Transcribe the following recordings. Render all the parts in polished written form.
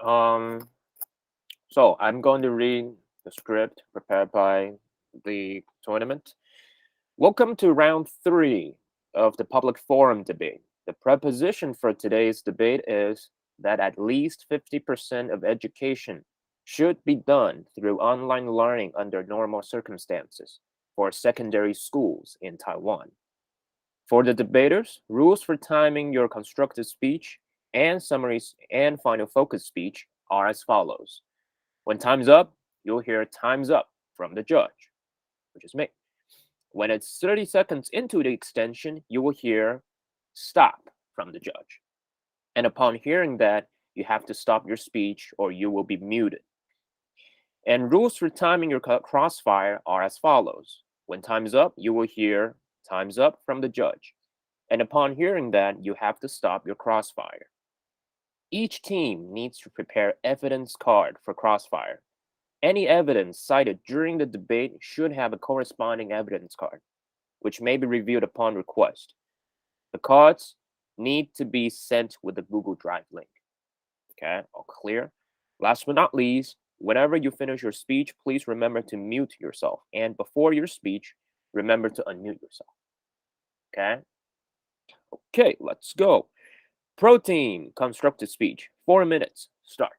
So I'm going to read the script prepared by the tournament. Welcome to round 3 of the public forum debate. The preposition for today's debate is that at least 50% of education should be done through online learning under normal circumstances for secondary schools in Taiwan. For the debaters, rules for timing your constructed speech and summaries and final focus speech are as follows. When time's up, you'll hear time's up from the judge, which is me. When it's 30 seconds into the extension, you will hear stop from the judge. And upon hearing that, you have to stop your speech or you will be muted. And rules for timing your crossfire are as follows. When time's up, you will hear time's up from the judge. And upon hearing that, you have to stop your crossfire. Each team needs to prepare evidence card for crossfire. Any evidence cited during the debate should have a corresponding evidence card, which may be reviewed upon request. The cards need to be sent with the Google Drive link. Okay, all clear? Last but not least, whenever you finish your speech, please remember to mute yourself. And before your speech, remember to unmute yourself. Okay? Okay, let's go. Pro team, constructed speech. 4 minutes, start.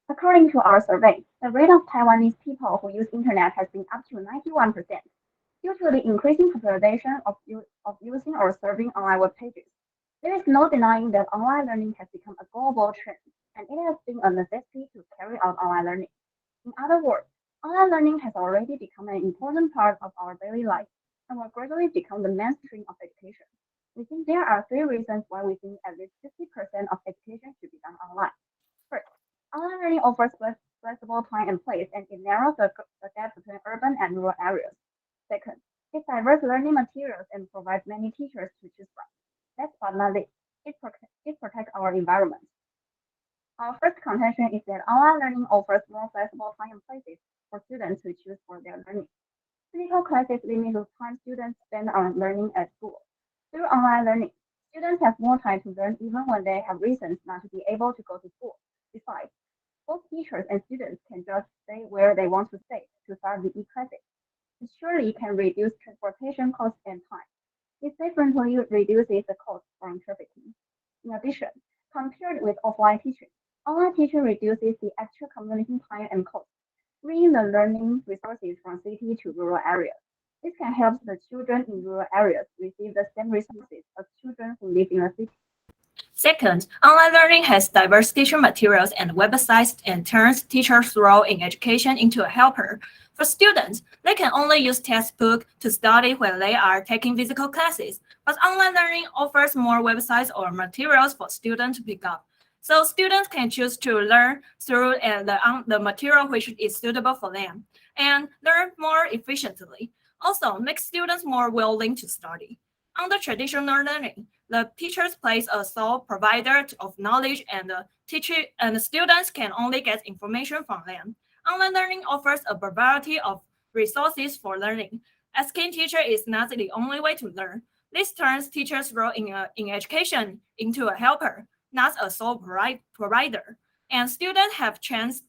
According to our survey, the rate of Taiwanese people who use internet has been up to 91%. Due to the increasing popularization of using or serving online web pages, there is no denying that online learning has become a global trend, and it has been a necessity to carry out online learning. In other words, online learning has already become an important part of our daily life and will gradually become the mainstream of education. We think there are 3 reasons why we think at least 50% of education should be done online. First, online learning offers flexible time and place, and it narrows the gap between urban and rural areas. Second, it diverse learning materials and provides many teachers to choose from. Last but not least, it protects our environment. Our first contention is that online learning offers more flexible time and places for students to choose for their learning. Physical classes limit the time students spend on learning at school. Through online learning, students have more time to learn even when they have reasons not to be able to go to school. Besides, both teachers and students can just stay where they want to stay to start the e-classes. It surely can reduce transportation costs and time. It significantly reduces the cost from trafficking. In addition, compared with offline teaching, online teaching reduces the extra commuting time and cost, bringing the learning resources from city to rural areas. This can help the children in rural areas receive the same resources as children who live in a city. Second, online learning has diverse teaching materials and websites and turns teachers' role in education into a helper. For students, they can only use textbook to study when they are taking physical classes, but online learning offers more websites or materials for students to pick up. So students can choose to learn through the material which is suitable for them and learn more efficiently. Also, make students more willing to study. Under traditional learning, the teachers plays a sole provider of knowledge, and the students can only get information from them. Online learning offers a variety of resources for learning. Asking teacher is not the only way to learn. This turns teachers' role in education into a helper, not a sole provider. And students have chance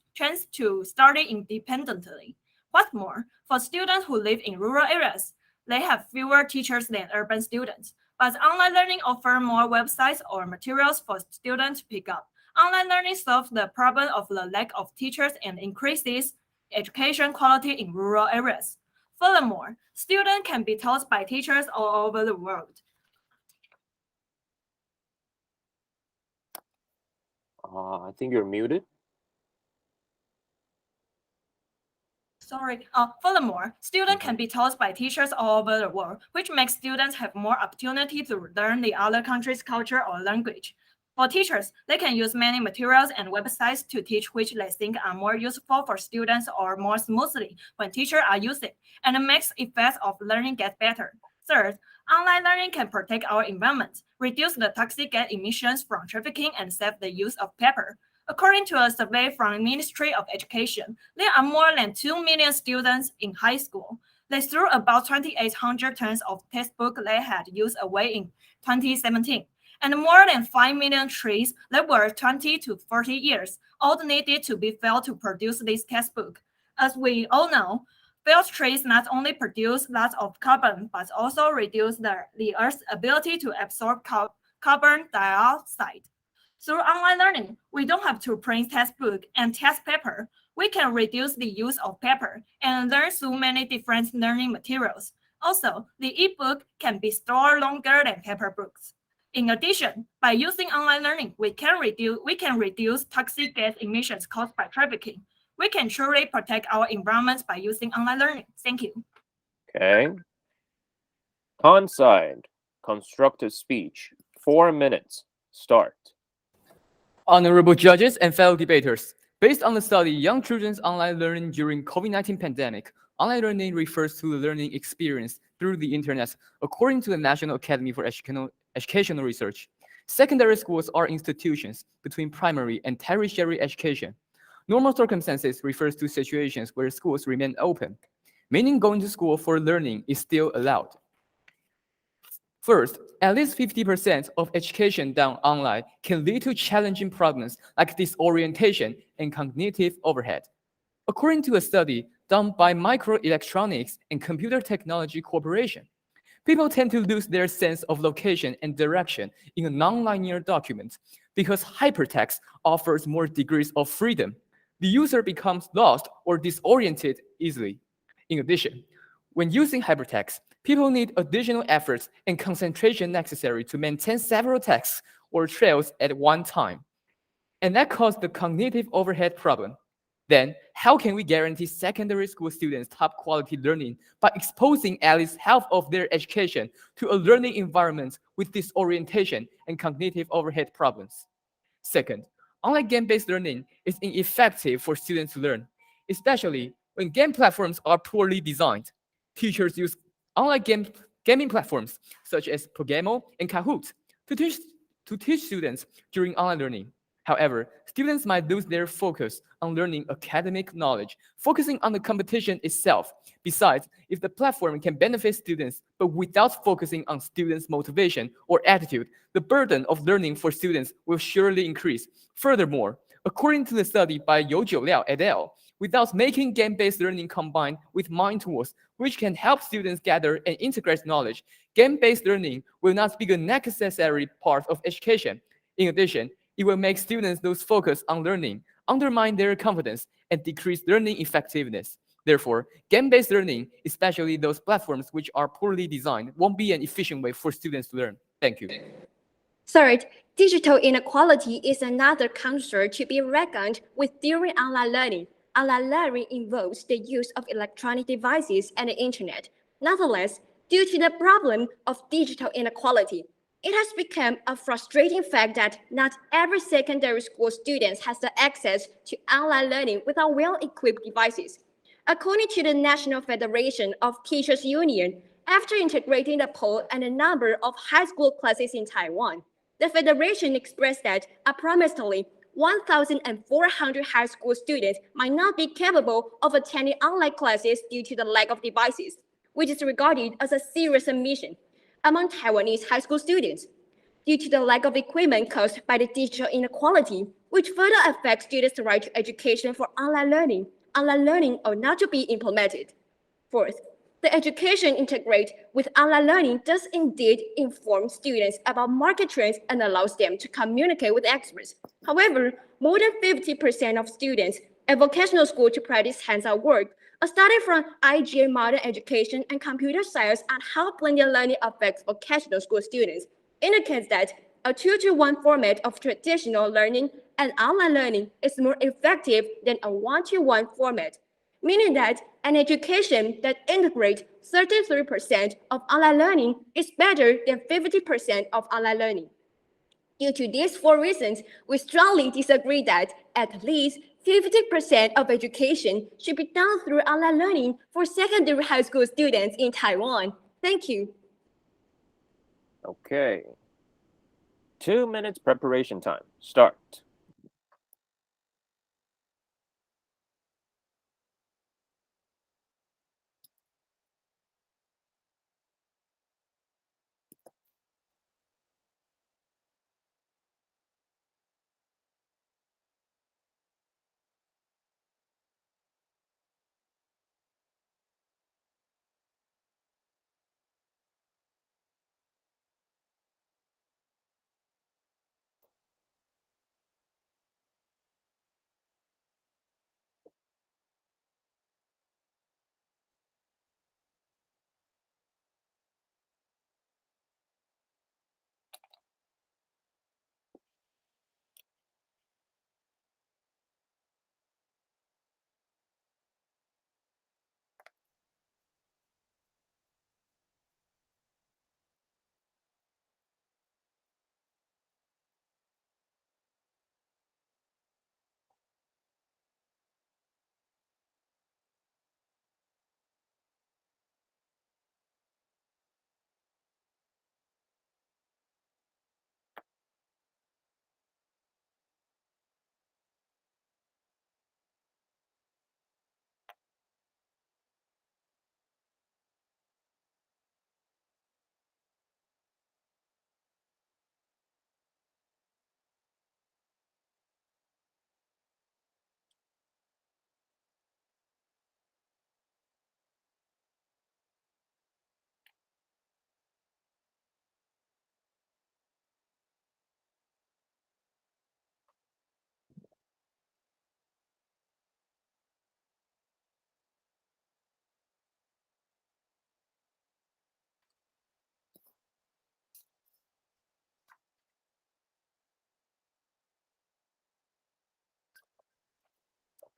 to study independently. What's more, for students who live in rural areas, they have fewer teachers than urban students. But online learning offers more websites or materials for students to pick up. Online learning solves the problem of the lack of teachers and increases education quality in rural areas. Furthermore, students can be taught by teachers all over the world. I think you're muted. Furthermore, students can be taught by teachers all over the world, which makes students have more opportunity to learn the other country's culture or language. For teachers, they can use many materials and websites to teach which they think are more useful for students or more smoothly when teachers are using, and it makes effects of learning get better. Third, online learning can protect our environment, reduce the toxic gas emissions from trafficking, and save the use of paper. According to a survey from the Ministry of Education, there are more than 2 million students in high school. They threw about 2,800 tons of textbooks they had used away in 2017. and more than 5 million trees that were 20 to 40 years old needed to be felled to produce this textbook. As we all know, felled trees not only produce lots of carbon, but also reduce the Earth's ability to absorb carbon dioxide. Through online learning, we don't have to print textbook and test paper. We can reduce the use of paper and learn through many different learning materials. Also, the e-book can be stored longer than paper books. In addition, by using online learning, we can reduce toxic gas emissions caused by trafficking. We can truly protect our environments by using online learning. Thank you. Okay. Con side, constructive speech. 4 minutes. Start. Honorable judges and fellow debaters, based on the study Young Children's Online Learning During COVID-19 Pandemic, online learning refers to the learning experience through the internet, according to the National Academy for Educational Research. Secondary schools are institutions between primary and tertiary education. Normal circumstances refers to situations where schools remain open, meaning going to school for learning is still allowed. First, at least 50% of education done online can lead to challenging problems like disorientation and cognitive overhead. According to a study done by Microelectronics and Computer Technology Corporation, people tend to lose their sense of location and direction in a nonlinear document because hypertext offers more degrees of freedom. The user becomes lost or disoriented easily. In addition, when using hypertext, people need additional efforts and concentration necessary to maintain several texts or trails at one time. And that caused the cognitive overhead problem. Then, how can we guarantee secondary school students top quality learning by exposing at least half of their education to a learning environment with disorientation and cognitive overhead problems? Second, online game-based learning is ineffective for students to learn, especially when game platforms are poorly designed. Teachers use online gaming platforms such as Pogamo and Kahoot to teach students during online learning. However, students might lose their focus on learning academic knowledge, focusing on the competition itself. Besides, if the platform can benefit students, but without focusing on students' motivation or attitude, the burden of learning for students will surely increase. Furthermore, according to the study by You Jiuliao et al., without making game-based learning combined with mind tools, which can help students gather and integrate knowledge, game-based learning will not be a necessary part of education. In addition, it will make students lose focus on learning, undermine their confidence, and decrease learning effectiveness. Therefore, game-based learning, especially those platforms which are poorly designed, won't be an efficient way for students to learn. Thank you. Third, digital inequality is another concern to be reckoned with during online learning. Online learning involves the use of electronic devices and the internet. Nonetheless, due to the problem of digital inequality, it has become a frustrating fact that not every secondary school student has the access to online learning without well-equipped devices. According to the National Federation of Teachers Union, after integrating the poll and the number of high school classes in Taiwan, the Federation expressed that approximately 1,400 high school students might not be capable of attending online classes due to the lack of devices, which is regarded as a serious omission among Taiwanese high school students. Due to the lack of equipment caused by the digital inequality, which further affects students' right to education for online learning ought not to be implemented. Fourth, the education integrate with online learning does indeed inform students about market trends and allows them to communicate with experts. However, more than 50% of students at vocational school to practice hands-on work, a study from IGA Modern Education and Computer Science on how blended learning affects vocational school students indicates that a 2-to-1 format of traditional learning and online learning is more effective than a 1-to-1 format, meaning that an education that integrates 33% of online learning is better than 50% of online learning. Due to these four reasons, we strongly disagree that at least 50% of education should be done through online learning for secondary high school students in Taiwan. Thank you. Okay. 2 minutes preparation time. Start.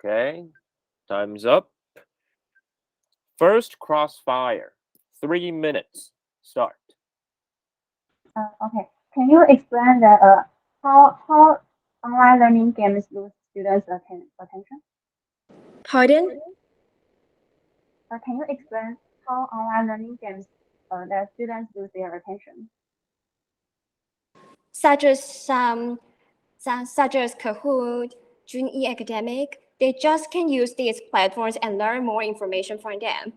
Okay, time's up. First crossfire, 3 minutes. Start. Okay. Can you explain that how online learning games lose students' attention? Pardon? Can you explain how online learning games that students lose their attention? Such as such as Kahoot, Jun Academic, they just can use these platforms and learn more information from them.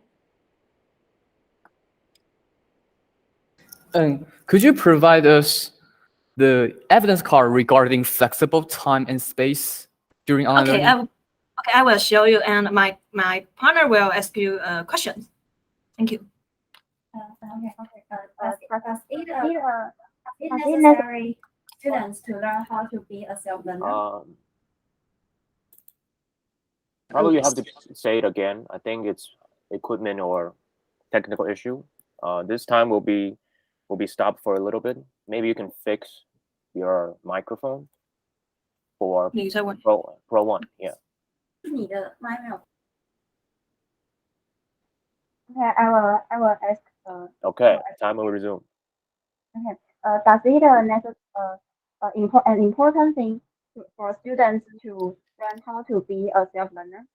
Could you provide us the evidence card regarding flexible time and space during online Okay, learning? I will show you, and my partner will ask you questions. Thank you. Is it necessary students to learn how to be a self-learner? Probably you have to say it again. I think it's equipment or technical issue. This time will be stopped for a little bit. Maybe you can fix your microphone for 你再问。 Pro 1. Yeah. 你的麦没有 Okay, I will ask. Okay, time will resume. Okay. Does it an important thing for students to learn how to be a self-learner?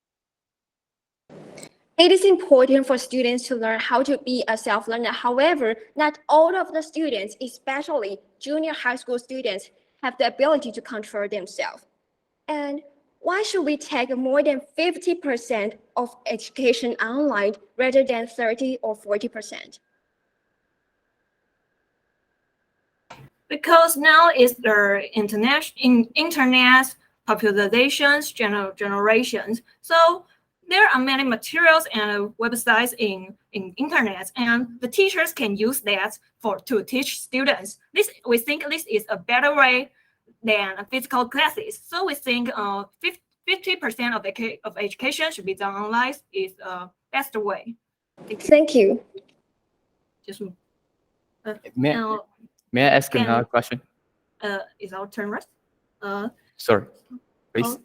It is important for students to learn how to be a self-learner. However, not all of the students, especially junior high school students, have the ability to control themselves. And why should we take more than 50% of education online rather than 30 or 40%? Because now is the internet populations generations. So there are many materials and websites in internet, and the teachers can use that to teach students. We think this is a better way than physical classes. So we think 50% of education should be done online is the best way. Thank you. Just May I ask another question? Is our turn, right? Sorry, please.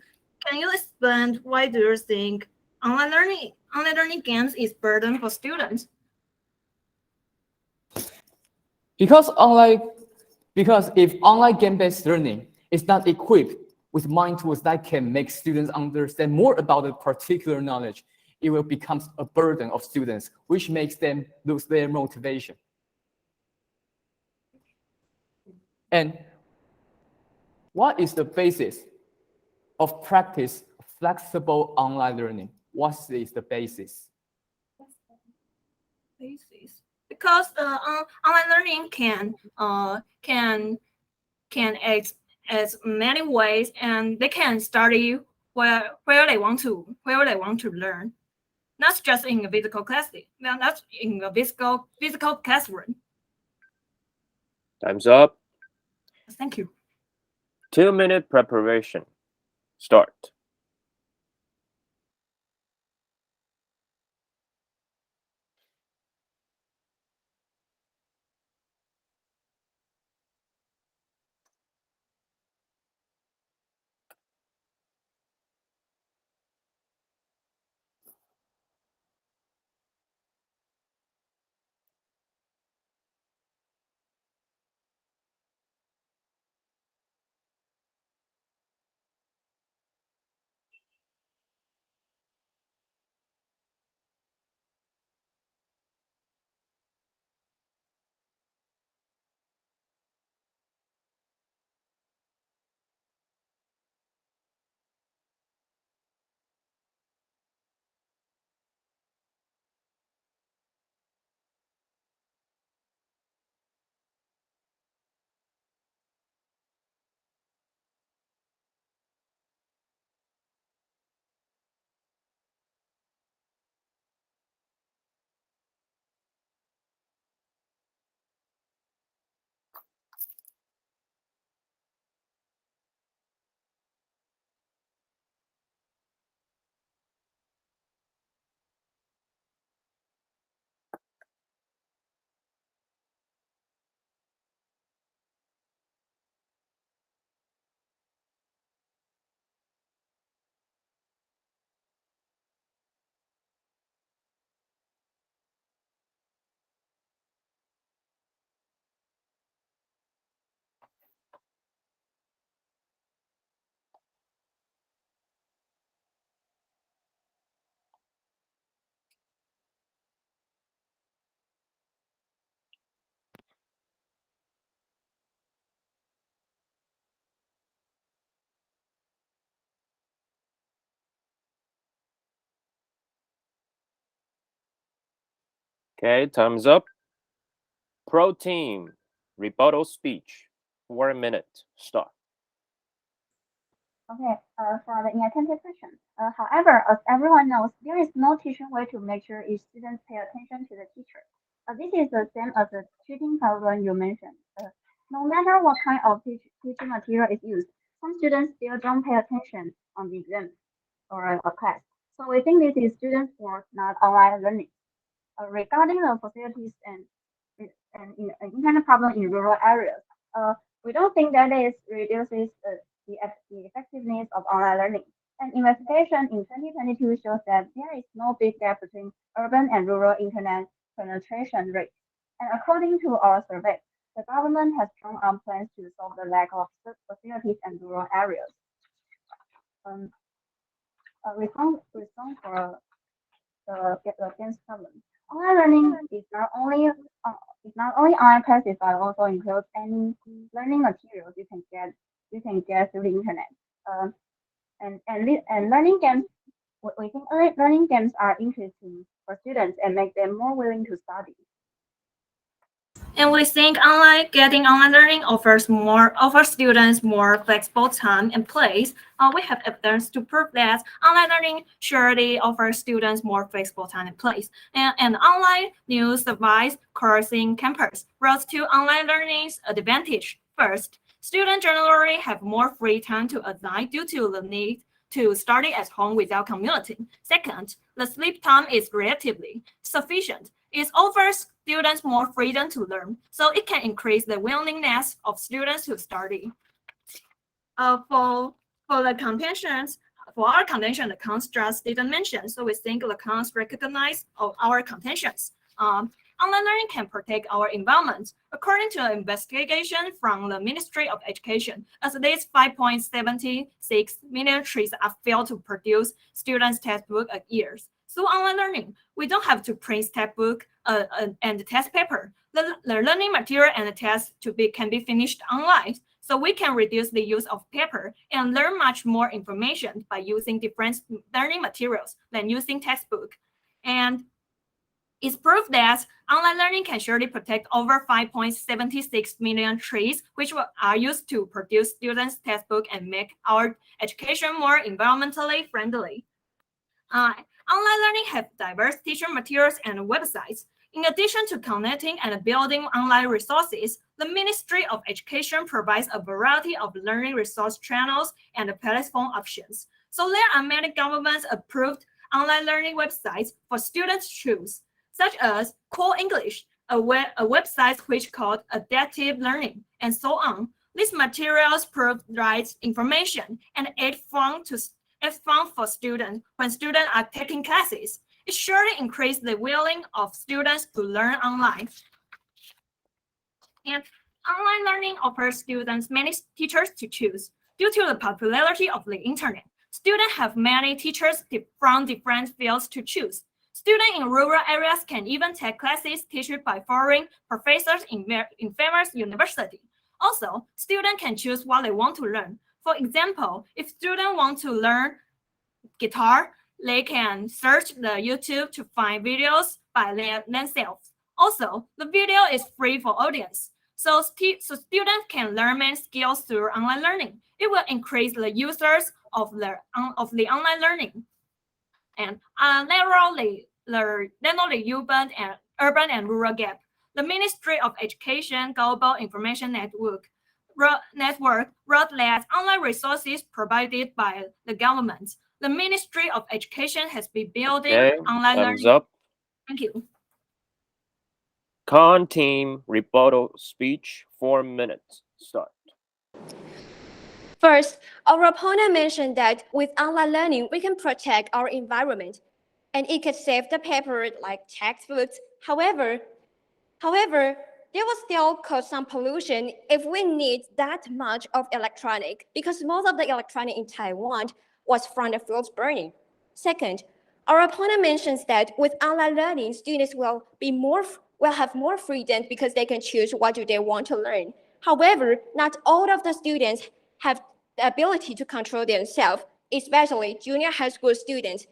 Can you explain why do you think online learning games is burden for students? Because if online game-based learning is not equipped with mind tools that can make students understand more about a particular knowledge, it will become a burden of students, which makes them lose their motivation. And what is the basis of practice flexible online learning? What is the basis? Because online learning can as many ways, and they can study where they want to learn, not just in a physical class, not in a physical classroom. Time's up. Thank you. 2-minute preparation. Start. Okay, time's up. Pro team, rebuttal speech. 1 minute, start. Okay, for the inattentive question. However, as everyone knows, there is no teaching way to make sure each student pay attention to the teacher. This is the same as the cheating problem you mentioned. No matter what kind of teaching material is used, some students still don't pay attention on the exam or a class. So we think this is students' fault, not online learning. Regarding the facilities and internet problem in rural areas, we don't think that this reduces the effectiveness of online learning. An investigation in 2022 shows that there is no big gap between urban and rural internet penetration rates. And according to our survey, the government has drawn up plans to solve the lack of facilities in rural areas. Response for the against problem. Online learning is not only online classes, but also includes any learning materials you can get through the internet. And learning games. We think learning games are interesting for students and make them more willing to study. And we think getting online learning offers students more flexible time and place. We have evidence to prove that online learning surely offers students more flexible time and place. And online news device crossing campus brought to online learning's advantage. First, students generally have more free time to assign due to the need to study at home without commuting. Second, the sleep time is relatively sufficient. It offers students more freedom to learn, so it can increase the willingness of students to study. For our contention, the cons just didn't mention, so we think the cons recognize our contentions. Online learning can protect our environment. According to an investigation from the Ministry of Education, at least 5.76 million trees are felled to produce students' textbook a year. Through online learning, we don't have to print textbook and test paper. The learning material and the test can be finished online, so we can reduce the use of paper and learn much more information by using different learning materials than using textbook. And it's proof that online learning can surely protect over 5.76 million trees, which are used to produce students' textbook and make our education more environmentally friendly. Online learning has diverse teaching materials and websites. In addition to connecting and building online resources, the Ministry of Education provides a variety of learning resource channels and platform options. So there are many government-approved online learning websites for students to choose, such as Core English, a website which called Adaptive Learning, and so on. These materials provide information and aid fun for students when students are taking classes. It surely increases the willing of students to learn online. And online learning offers students many teachers to choose. Due to the popularity of the internet, students have many teachers from different fields to choose. Students in rural areas can even take classes taught by foreign professors in famous universities. Also, students can choose what they want to learn. For example, if students want to learn guitar, they can search the YouTube to find videos by themselves. Also, the video is free for audience, so students can learn many skills through online learning. It will increase the users of the online learning and narrow the urban and rural gap. The Ministry of Education Global Information Network wrote that online resources provided by the government. The Ministry of Education has been building online learning. Up. Thank you. Con team rebuttal speech, 4 minutes. Start. First, our opponent mentioned that with online learning, we can protect our environment and it can save the paper like textbooks. However, there will still cause some pollution if we need that much of electronic, because most of the electronic in Taiwan was from the fields burning. Second, our opponent mentions that with online learning, students will have more freedom because they can choose what do they want to learn. However, not all of the students have the ability to control themselves, especially junior high school students.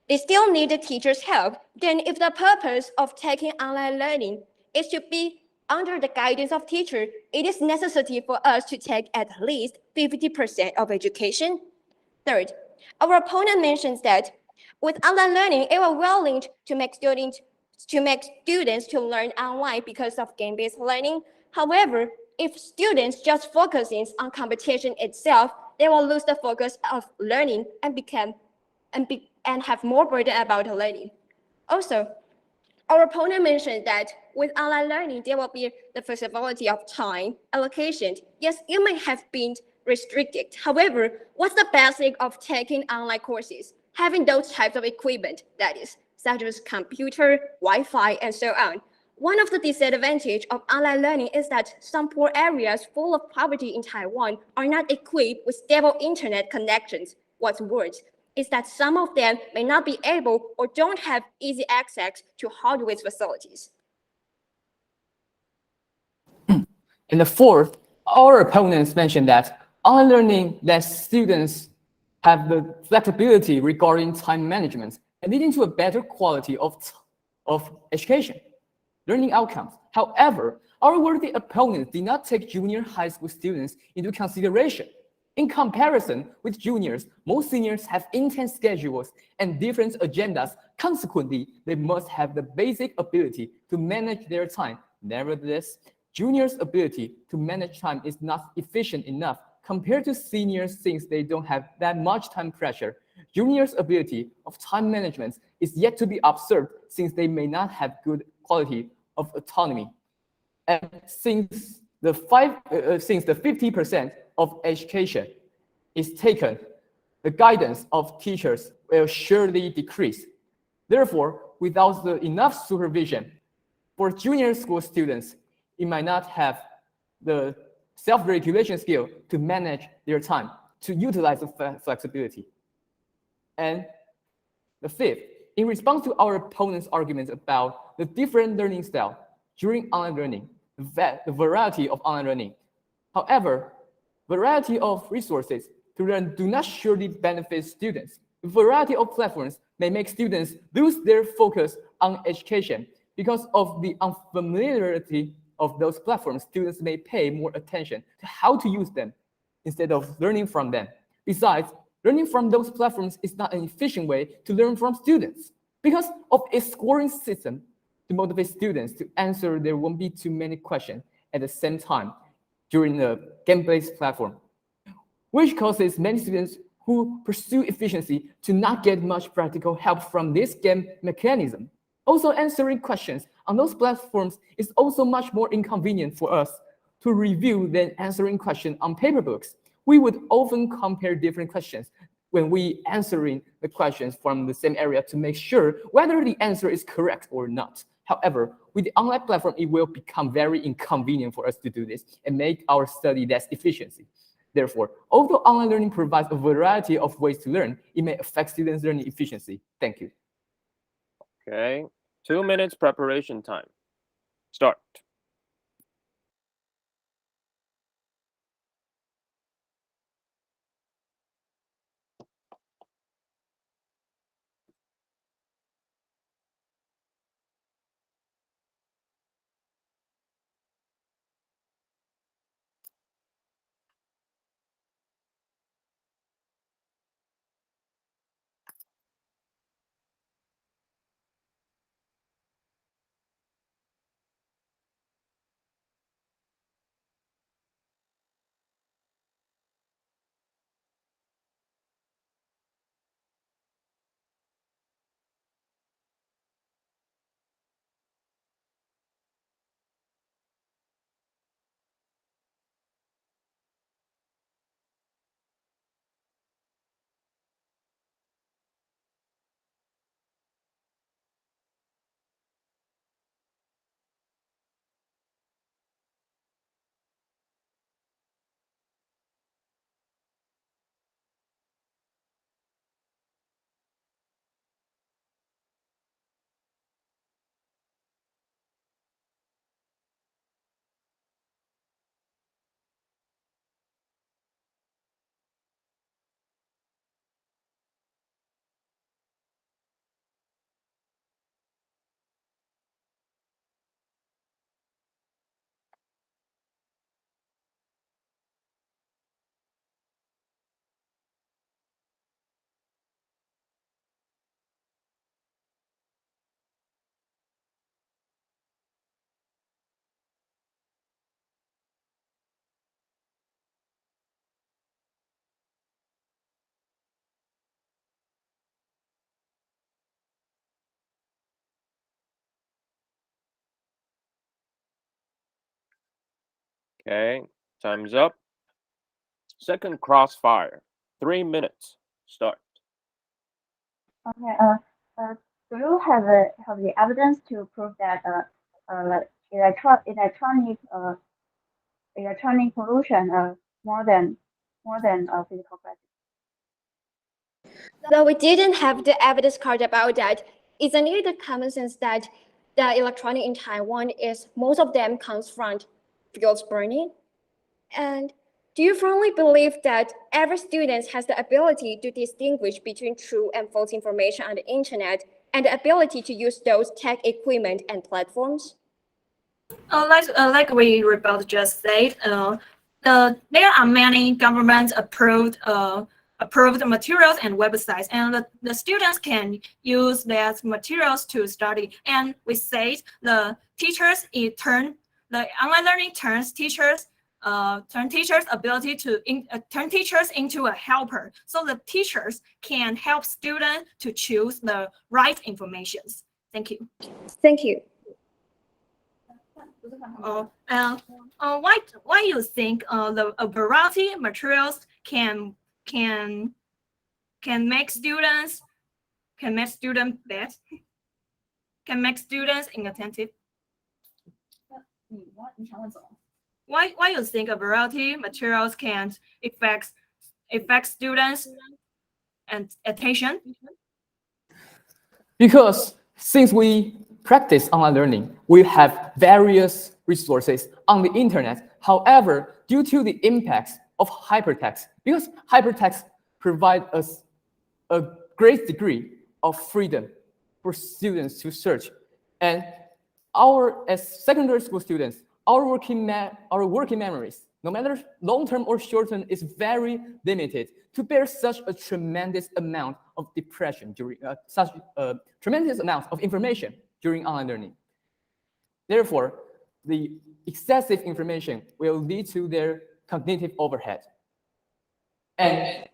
They still need the teacher's help. Then if the purpose of taking online learning is to be under the guidance of teacher, it is necessary for us to take at least 50% of education. Third, our opponent mentions that with online learning, it was willing to make students to learn online because of game-based learning. However, if students just focusing on competition itself, they will lose the focus of learning and have more burden about learning. Also, our opponent mentioned that with online learning, there will be the flexibility of time allocation. Yes, you may have been restricted. However, what's the basic of taking online courses? Having those types of equipment, that is, such as computer, Wi-Fi, and so on. One of the disadvantages of online learning is that some poor areas full of poverty in Taiwan are not equipped with stable internet connections. What's worse is that some of them may not be able or don't have easy access to hardware facilities. And the fourth, our opponents mentioned that online learning lets students have the flexibility regarding time management and leading to a better quality of education, learning outcomes. However, our worthy opponents did not take junior high school students into consideration. In comparison with juniors, most seniors have intense schedules and different agendas. Consequently, they must have the basic ability to manage their time. Nevertheless, juniors' ability to manage time is not efficient enough compared to seniors since they don't have that much time pressure. Juniors' ability of time management is yet to be observed since they may not have good quality of autonomy. And since the 50% of education is taken, the guidance of teachers will surely decrease. Therefore, without enough supervision for junior school students, it might not have the self-regulation skill to manage their time, to utilize the flexibility. And the fifth, in response to our opponent's arguments about the different learning style during online learning, the variety of online learning. However, variety of resources to learn do not surely benefit students. The variety of platforms may make students lose their focus on education. Because of the unfamiliarity of those platforms, students may pay more attention to how to use them instead of learning from them. Besides, learning from those platforms is not an efficient way to learn from students. Because of its scoring system, to motivate students to answer, there won't be too many questions at the same time during the game-based platform, which causes many students who pursue efficiency to not get much practical help from this game mechanism. Also, answering questions on those platforms is also much more inconvenient for us to review than answering questions on paper books. We would often compare different questions when we answering the questions from the same area to make sure whether the answer is correct or not. However, with the online platform, it will become very inconvenient for us to do this and make our study less efficiency. Therefore, although online learning provides a variety of ways to learn, it may affect students' learning efficiency. Thank you. Okay, 2 minutes preparation time. Start. Okay, time's up. Second crossfire. 3 minutes. Start. Okay. Do you have the evidence to prove that electronic pollution more than physical presence? Though we didn't have the evidence card about that, isn't it the common sense that the electronic in Taiwan is most of them comes from fuels burning? And do you firmly believe that every student has the ability to distinguish between true and false information on the internet and the ability to use those tech equipment and platforms? Like we both just said, there are many government approved materials and websites, and the students can use those materials to study. And we said the online learning turns teachers ability to turn teachers into a helper, so the teachers can help students to choose the right informations. Thank you. Thank you. Why you think a variety of materials can make students bad, can make students inattentive? Why you think a variety of materials can affect students and attention? Because since we practice online learning, we have various resources on the internet. However, due to the impacts of hypertext, because hypertext provide us a great degree of freedom for students to search, and as secondary school students, our working memories, no matter long-term or short-term, is very limited to bear such a tremendous amount of depression during such a tremendous amount of information during online learning. Therefore, the excessive information will lead to their cognitive overhead. And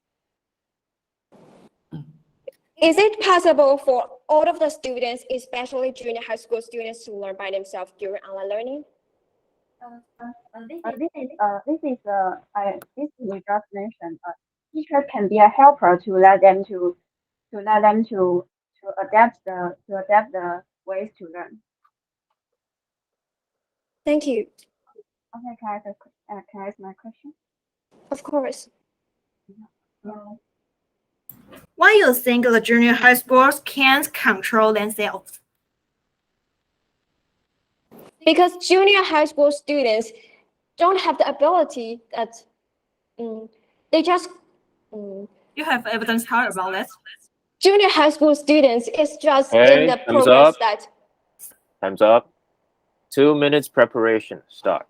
is it possible for all of the students, especially junior high school students, to learn by themselves during online learning? This we just mentioned. Teacher can be a helper to let them to adapt the ways to learn. Thank you. Okay, can I ask my question? Of course. Why you think the junior high schools can't control themselves? Because junior high school students don't have the ability that they just. You have evidence how about that? Junior high school students is just Hey, in the thumbs progress up. that. Time's up. 2 minutes preparation. Start.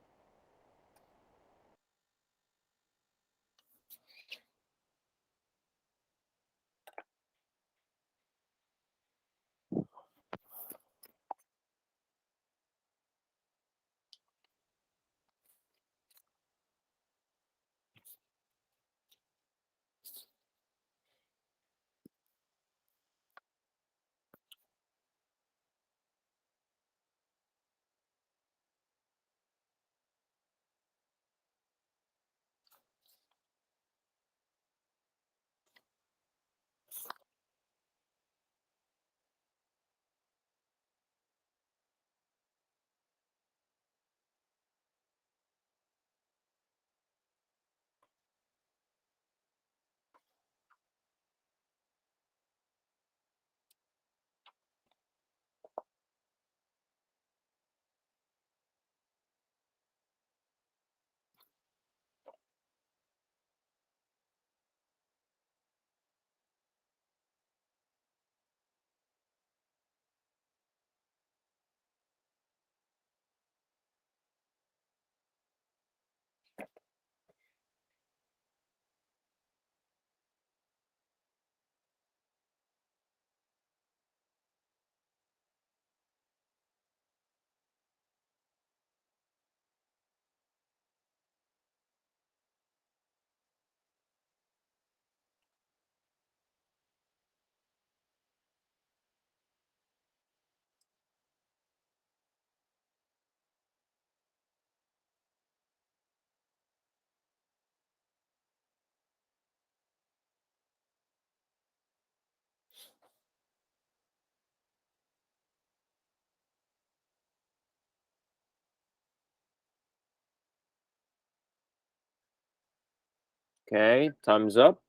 Okay, time's up.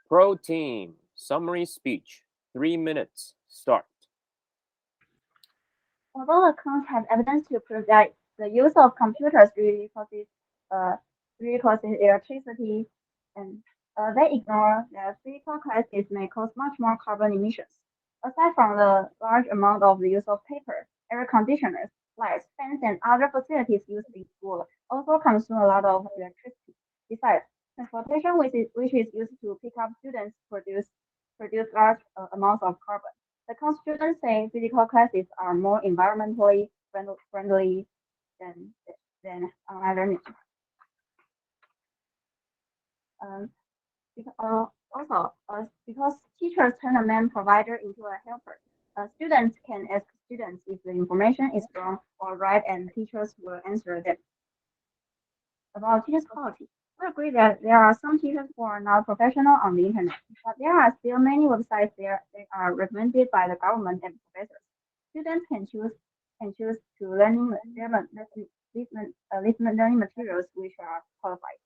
Pro team, summary speech, 3 minutes, start. Although accounts have evidence to prove that the use of computers really causes electricity, and they ignore that physical classes may cause much more carbon emissions. Aside from the large amount of the use of paper, air conditioners, lights, fans, and other facilities used in school also consume a lot of electricity. Besides, transportation, which is used to pick up students, produce large amounts of carbon. The students say physical classes are more environmentally friendly than online learning. Um, because teachers turn a main provider into a helper, students can ask students if the information is wrong or right, and teachers will answer them. About teachers' quality, we agree that there are some teachers who are not professional on the internet, but there are still many websites there that are recommended by the government and professors. Students can choose to learning materials which are qualified.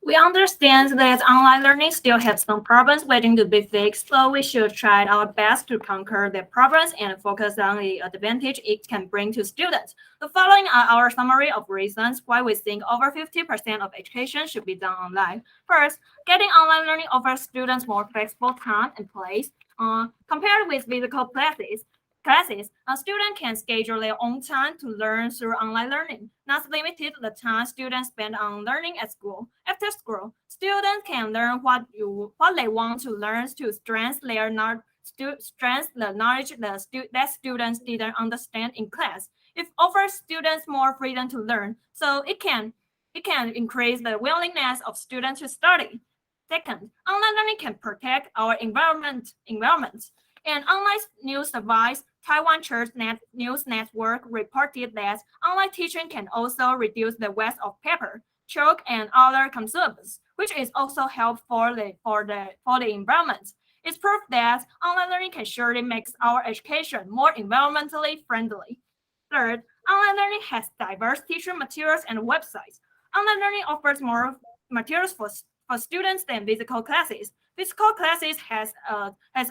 We understand that online learning still has some problems waiting to be fixed, so we should try our best to conquer the problems and focus on the advantage it can bring to students. The following are our summary of reasons why we think over 50% of education should be done online. First, getting online learning offers students more flexible time and place. Compared with physical classes, a student can schedule their own time to learn through online learning, not limited to the time students spend on learning at school. After school, students can learn what they want to learn to strengthen the knowledge that students didn't understand in class. It offers students more freedom to learn, so it can increase the willingness of students to study. Second, online learning can protect our environment. An online news device, Taiwan Church News Network reported that online teaching can also reduce the waste of paper, chalk, and other consumables, which is also helpful for the environment. It's proof that online learning can surely make our education more environmentally friendly. Third, online learning has diverse teaching materials and websites. Online learning offers more materials for students than physical classes. Physical classes has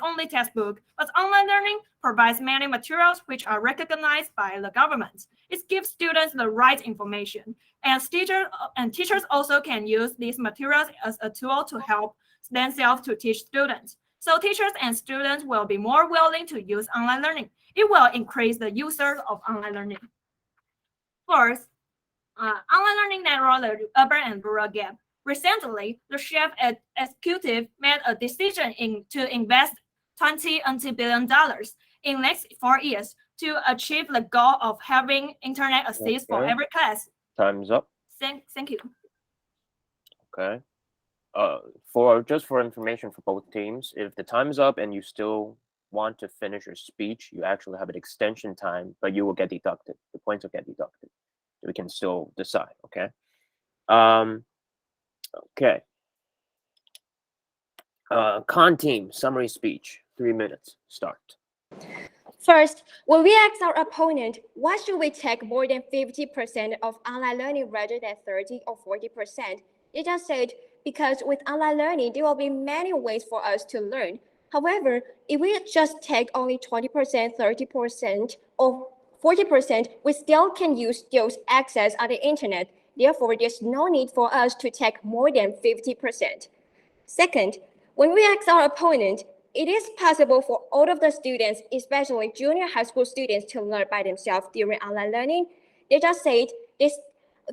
only textbook, but online learning provides many materials which are recognized by the government. It gives students the right information, and teachers also can use these materials as a tool to help themselves to teach students. So teachers and students will be more willing to use online learning. It will increase the users of online learning. Fourth, online learning narrows the urban and rural gap. Recently, the chief executive made a decision to invest $20 billion in next 4 years to achieve the goal of having internet access for every class. Time's up. Thank you. Okay. For information for both teams, if the time's up and you still want to finish your speech, you actually have an extension time, but you will get deducted. The points will get deducted. We can still decide. Okay. Okay. Con team summary speech, 3 minutes. Start. First, when we ask our opponent, why should we take more than 50% of online learning rather than 30 or 40%? They just said, because with online learning, there will be many ways for us to learn. However, if we just take only 20%, 30%, or 40%, we still can use those access on the internet. Therefore, there's no need for us to take more than 50%. Second, when we ask our opponent, it is possible for all of the students, especially junior high school students, to learn by themselves during online learning. They just said this,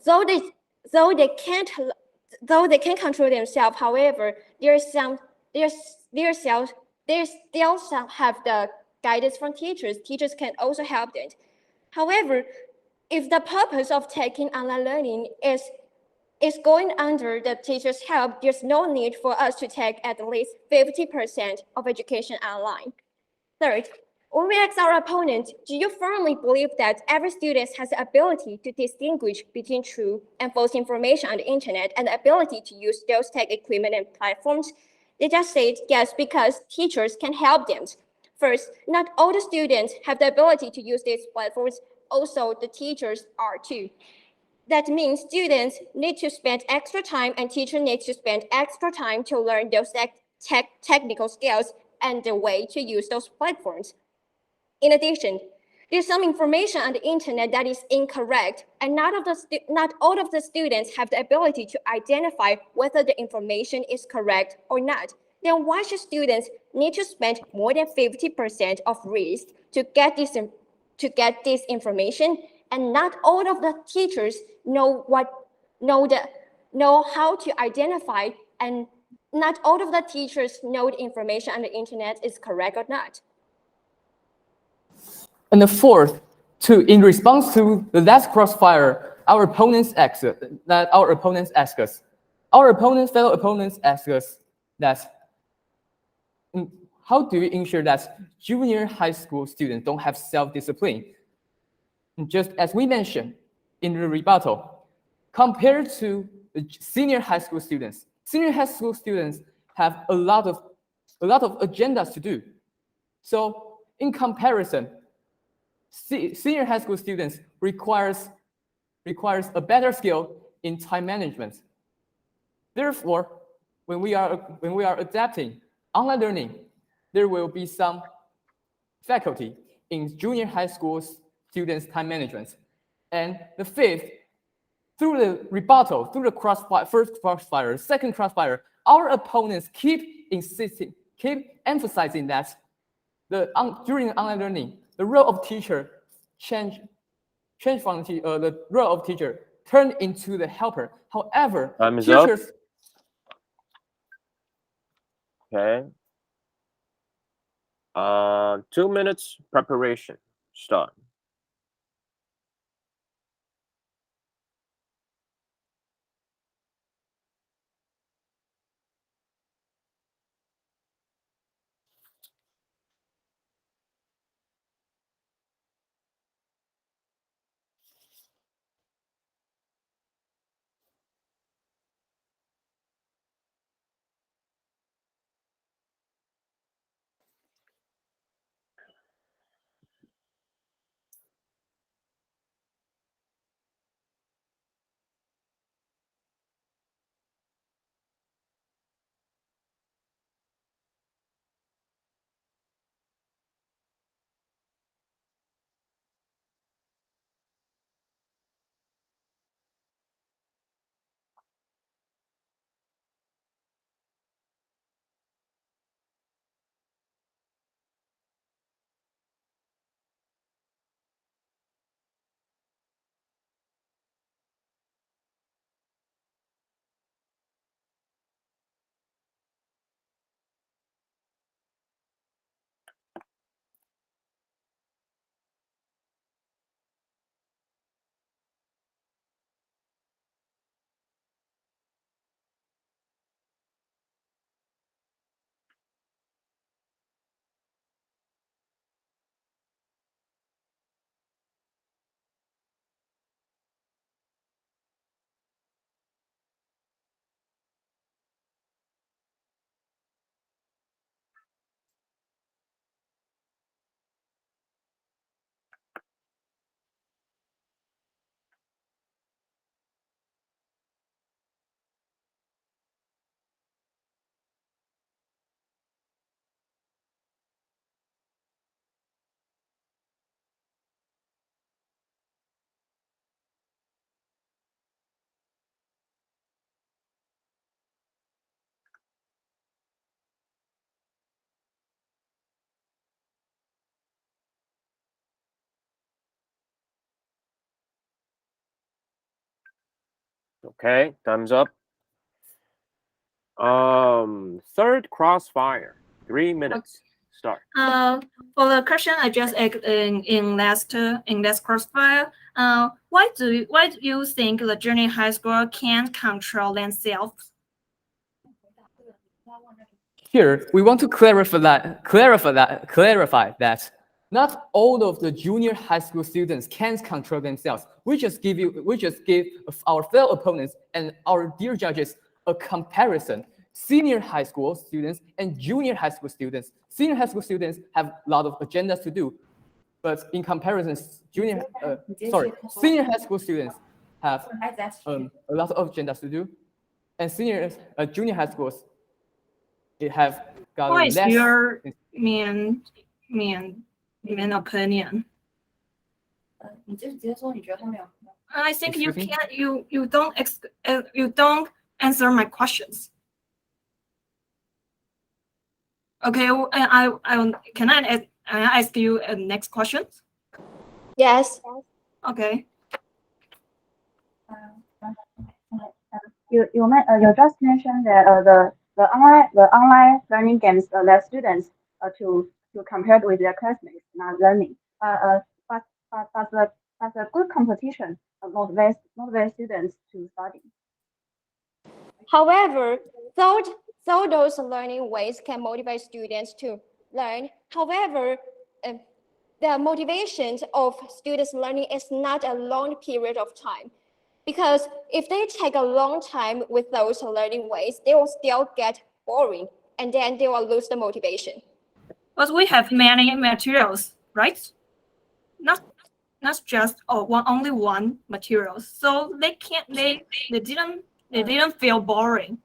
though they can't control themselves. However, they still have the guidance from teachers. Teachers can also help them. However, if the purpose of taking online learning is going under the teacher's help, there's no need for us to take at least 50% of education online. Third, when we ask our opponent, do you firmly believe that every student has the ability to distinguish between true and false information on the internet and the ability to use those tech equipment and platforms? They just said yes, because teachers can help them. First, not all the students have the ability to use these platforms. Also, the teachers are too. That means students need to spend extra time and teachers need to spend extra time to learn those technical skills and the way to use those platforms. In addition, there's some information on the internet that is incorrect, and not all of the students have the ability to identify whether the information is correct or not. Then why should students need to spend more than 50% of risk to get this information? And not all of the teachers know how to identify, and not all of the teachers know the information on the internet is correct or not. And the fourth, in response to the last crossfire, our fellow opponents ask us that how do we ensure that junior high school students don't have self-discipline? Just as we mentioned in the rebuttal, compared to the senior high school students have a lot of agendas to do. So in comparison, senior high school students requires a better skill in time management. Therefore, when we are adapting online learning, there will be some faculty in junior high school students' time management. And the fifth, through the rebuttal, through the first crossfire, second crossfire, our opponents keep emphasizing that during online learning, the role of teacher change from the role of teacher turned into the helper. However, teachers. Okay. 2 minutes preparation. Start. Okay, thumbs up. Third crossfire. 3 minutes. Start. For the question I just asked in last crossfire, why do you think the junior high school can't control themselves? Here, we want to clarify that not all of the junior high school students can control themselves. We just give our fellow opponents and our dear judges a comparison. Senior high school students and junior high school students. Senior high school students have a lot of agendas to do, but in comparison, senior high school students have That's true. a lot of agendas to do, and junior high schools, it have got What is less. your main opinion? 你就直接说你觉得他没有。I think you Excuse me? can't. You don't answer my questions. Okay, can I ask you a next question? Yes. Okay. You just mentioned that the online learning games let students to compare with their classmates not learning. But the good competition motivates students to study. However, though those learning ways can motivate students to learn, however, the motivation of students learning is not a long period of time. Because if they take a long time with those learning ways, they will still get boring and then they will lose the motivation. But we have many materials, right? Not just only one material. So they didn't feel boring.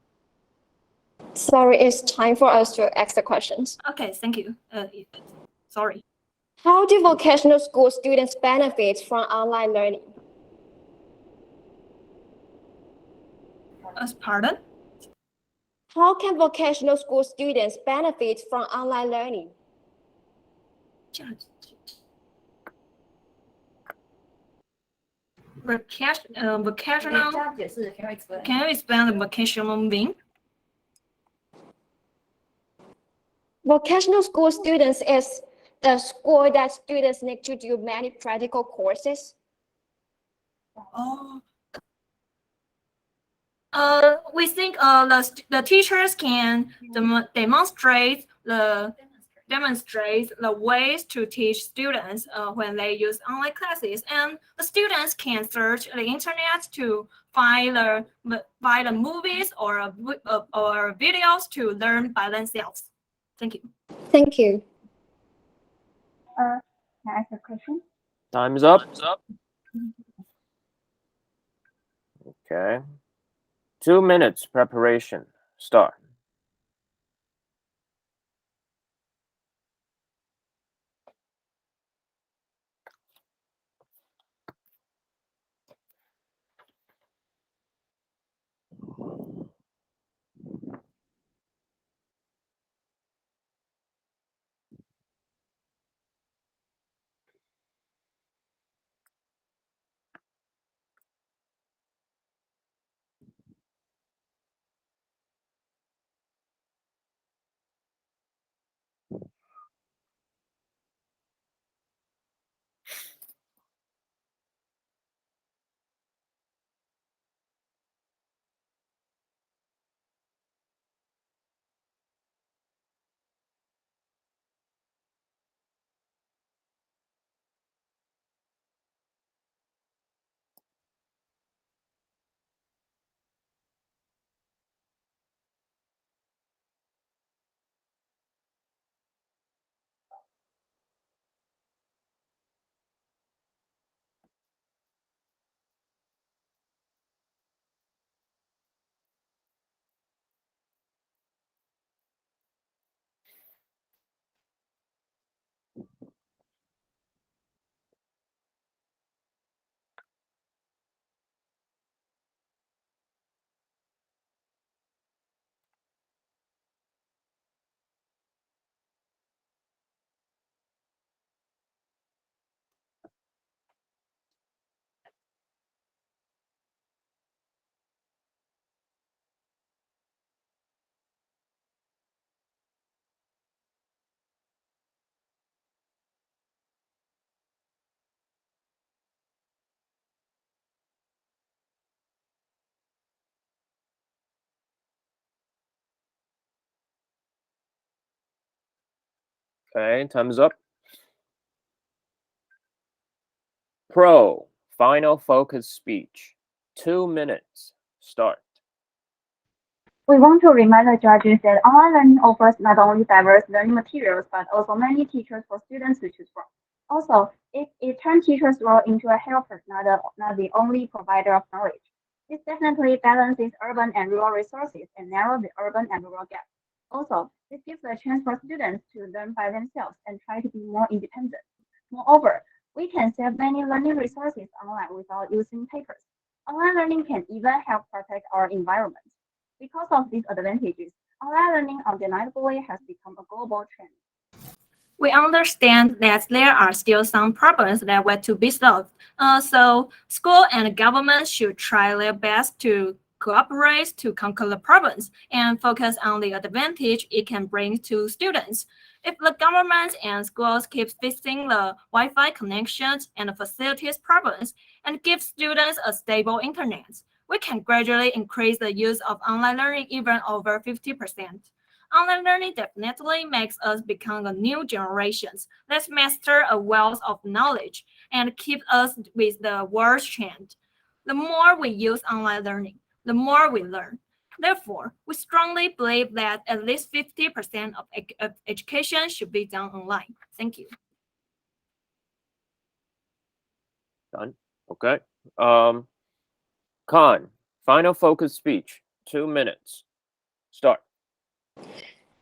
Sorry, it's time for us to ask the questions. Okay, thank you. Sorry. How do vocational school students benefit from online learning? Pardon? How can vocational school students benefit from online learning? Vocational. 这样解释 can you explain? Can you explain the vocational mean? Vocational school students is the school that students need to do many practical courses. Oh. We think the teachers can demonstrate the ways to teach students when they use online classes, and the students can search the internet to find the movies or videos to learn by themselves. Thank you. Thank you. Can I ask a question? Time's up. Okay. 2 minutes preparation. Start. Okay, time's up. Pro, final focus speech. 2 minutes. Start. We want to remind the judges that online learning offers not only diverse learning materials, but also many teachers for students to choose from. Also, it turns teachers' role into a helper, not the only provider of knowledge. This definitely balances urban and rural resources and narrows the urban and rural gap. Also, this gives a chance for students to learn by themselves and try to be more independent. Moreover, we can save many learning resources online without using papers. Online learning can even help protect our environment. Because of these advantages, online learning undeniably has become a global trend. We understand that there are still some problems that were to be solved. So school and government should try their best to cooperate to conquer the problems and focus on the advantage it can bring to students. If the government and schools keep fixing the Wi-Fi connections and facilities problems and give students a stable internet, we can gradually increase the use of online learning even over 50%. Online learning definitely makes us become a new generations. Let's master a wealth of knowledge and keep us with the world's trend. The more we use online learning, the more we learn. Therefore, we strongly believe that at least 50% of education should be done online. Thank you. Done. Okay. Khan, final focus speech. 2 minutes. Start.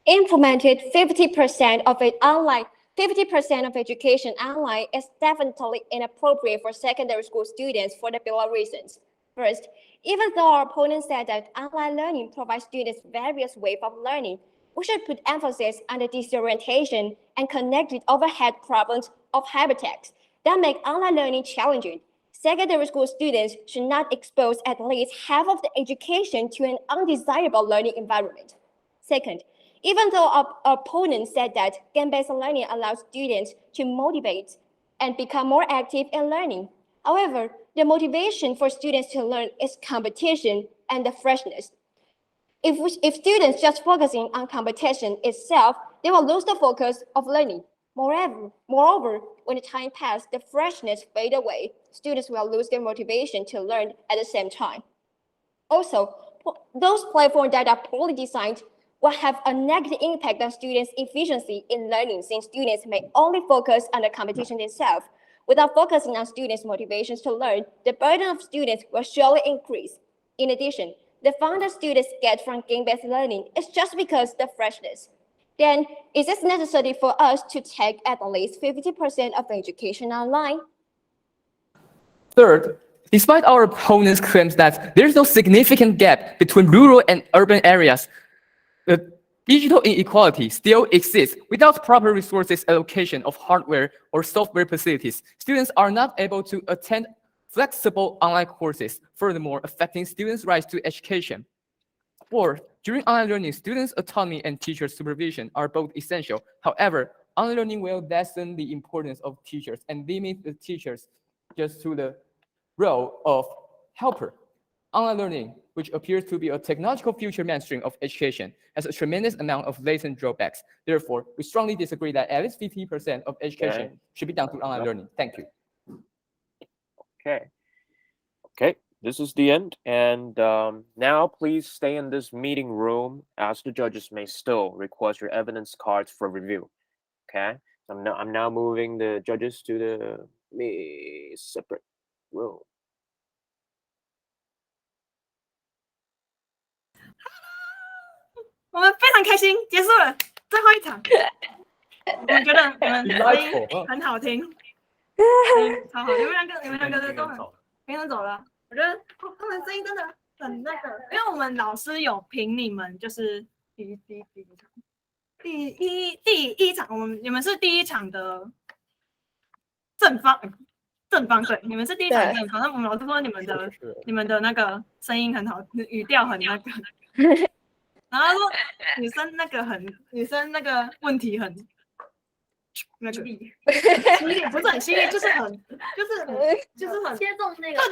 Implemented 50% of it online. 50% of education online is definitely inappropriate for secondary school students for the below reasons. First, even though our opponents said that online learning provides students various ways of learning, we should put emphasis on the disorientation and connected overhead problems of habitats that make online learning challenging. Secondary school students should not expose at least half of the education to an undesirable learning environment. Second, even though our opponents said that game-based learning allows students to motivate and become more active in learning. However, the motivation for students to learn is competition and the freshness. If students just focusing on competition itself, they will lose the focus of learning. Moreover, when the time passes, the freshness fades away. Students will lose their motivation to learn at the same time. Also, those platforms that are poorly designed will have a negative impact on students' efficiency in learning, since students may only focus on the competition itself. Without focusing on students' motivations to learn, the burden of students will surely increase. In addition, the fun that students get from game-based learning is just because the freshness. Then, is it necessary for us to take at least 50% of education online? Third, despite our opponents' claims that there's no significant gap between rural and urban areas, the digital inequality still exists. Without proper resources allocation of hardware or software facilities, students are not able to attend flexible online courses, furthermore affecting students' rights to education. Fourth, during online learning, students' autonomy and teacher supervision are both essential. However, online learning will lessen the importance of teachers and limit the teachers just to the role of helper. Online learning, which appears to be a technological future mainstream of education, has a tremendous amount of latent drawbacks. Therefore, we strongly disagree that at least 50% of education should be done through online learning. Thank you. Okay, this is the end. And now please stay in this meeting room, as the judges may still request your evidence cards for review. Okay, I'm now moving the judges to the separate room. 我们非常开心，结束了最后一场。我觉得你们声音很好听，超好。你们两个都很平常走了。我觉得他们声音真的很那个，因为我们老师有评你们，就是第一场，你们是第一场的正方对，你们是第一场的正方。那我们老师说你们的那个声音很好，语调很那个。然后说女生那个问题很那个不是很犀利，就是很切中那个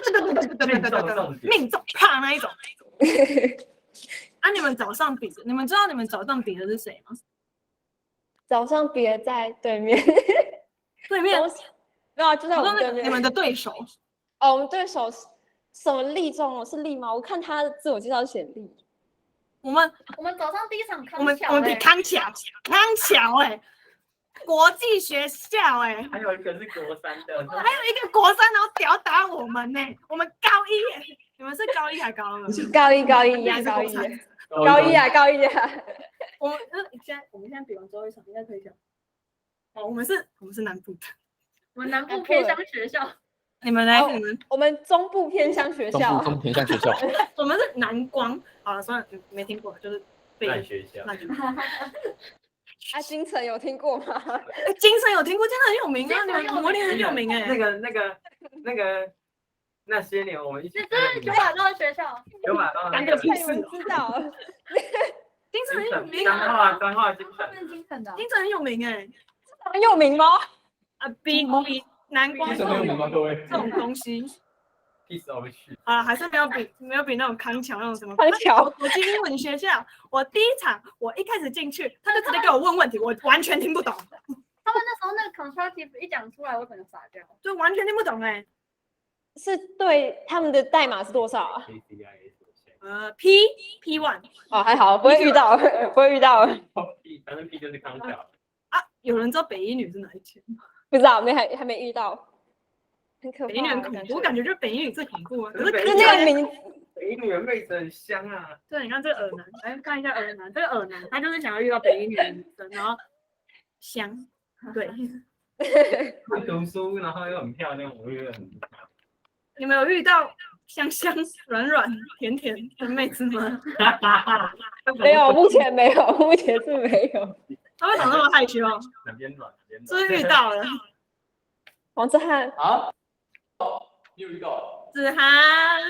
命中啪那一种。啊，你们早上比的，你们知道你们早上比的是谁吗？早上比的在对面，对面没有啊，就在我们对面。你们的对手哦，我们对手什么立中哦？是立吗？我看他的自我介绍写立。我们早上第一场康我们比康桥国际学校哎、还有一个是国3的，还有一个国3，然后吊打我们呢、我们高一耶、你们是高一还高二？高一一样，也是国高一3。高一啊，高一啊。我们现在比完最后一场，应该可以讲。哦，我们是南部的，我们南部偏乡学校，你们呢？哦你们我们中部偏乡学校，中偏向学校，我们是南光。好了，算了，没听过，就是烂学校。烂学啊，金城有听过吗？金城有听过，金城很有名啊，你们模联很有名哎。那些年我们一起这是九把刀的学校，九把刀干个屁事！知道，金城很有名彰啊，化金他们金城的，金城很有名哎。很有名吗？啊，比南光很有名吗？各位，这种东西屁事我去。啊，还是没有比那种康桥那种什么康桥国际英文学校。我第一场我一开始进去，他就直接给我问问题，我完全听不懂，他们那时候那个 constructive 一讲出来，我可能傻掉。就完全听不懂哎。是对他们的代码是多少啊？ P1哦，还好，不会遇到，不会遇到，反正 P 就是康桥。啊，有人知道北一女是哪一间吗？不知道，还没遇到，很可怕。北一女很恐怖，我感觉就是北一女最恐怖啊。可是就那个名，北一女的妹子很香啊。对，你看这个耳男，来看一下耳男，这个耳男他就是想要遇到北一女的女生，然后香，对。会读书，然后又很漂亮，我觉得很。你们有遇到香香、软软、甜甜的妹子吗？没有，目前没有，目前是没有。他为什么那么害羞？哪边软哪边软。是不是遇到了？王志汉，啊？你有遇到？子涵，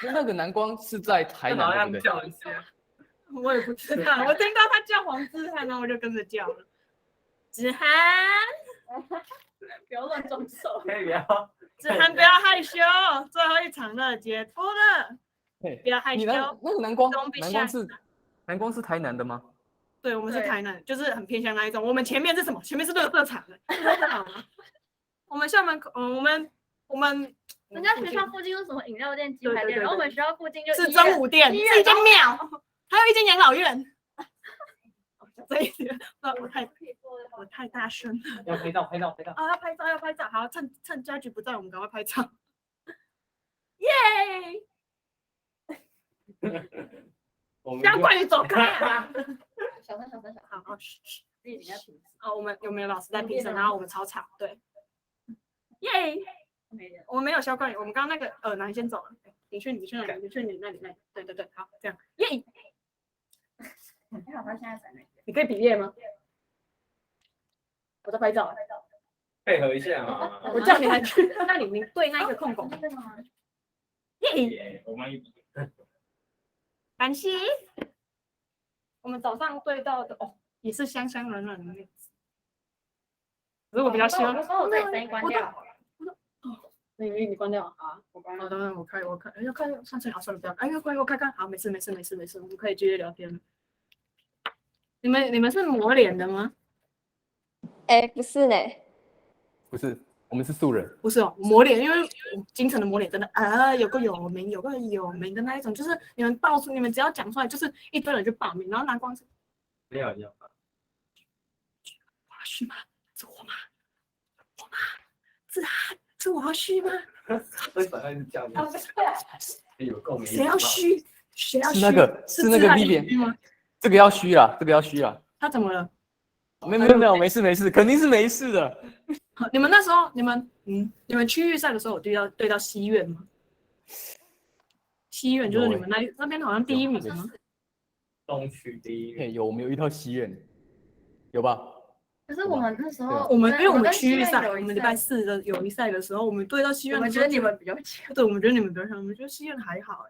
那个南光是在台南，对不对？我也不知道，我听到他叫黄志涵，然后我就跟着叫了。子涵，不要乱装手。可以不要。子涵不要害羞，最后一场了，解脱了，不要害羞。那个南光， Don't be shy 南光是台南的吗？对，我们是台南，就是很偏向那一种。我们前面是什么？前面是垃圾场的，我们校门口，我们人家学校附近有什么饮料店、鸡排店，然后我们学校附近就是真武店，是一间庙，还有一间养老院。这一点，我太大声了。要拍照。啊，要拍照，好，趁家局不在，我们赶快拍照。耶！相关于走开啊！小声，好，嘘，自己人家平时我们有没有老师在评审？然后我们操场，对，耶！没人。我们没有肖冠宇，我们刚刚那个男先走了，你去那里，对，好，这样，耶！还好他现在在那边。你可以比耶吗？我在拍照，配合一下嘛。我叫你来去那里，你对那个空狗，耶！我们一感谢。我们早上对到的也是香香软软的妹子。可是我比较喜欢。我把我自己声音关掉。你关掉啊！我关好，当然我开，要看上次好算了，不要，要关我看看，好，没事，我们可以继续聊天了。你们是磨脸的吗？哎，不是呢，不是，我们是素人。不是哦，磨脸，因为京城的磨脸真的有个有名的那一种，就是你们报出，你们只要讲出来，就是一堆人去报名，然后南光是没有要。我要去吗？是我吗？是我要去吗？为什么要叫你？有够没。谁要虚？谁要虚？是那个 Vivian 吗？这个要虚啦。他怎么了？没有，没事，肯定是没事的。你们那时候，你们区域赛的时候有对到西苑吗？西苑就是你们那边好像第一名吗？东区第一名。有，我们有遇到西苑，有吧？可是我们那时候，因为我们区域赛，我们礼拜4的友谊赛的时候，我们对到西苑，我觉得你们比较强。对，我们觉得你们比较强，我们觉得西苑还好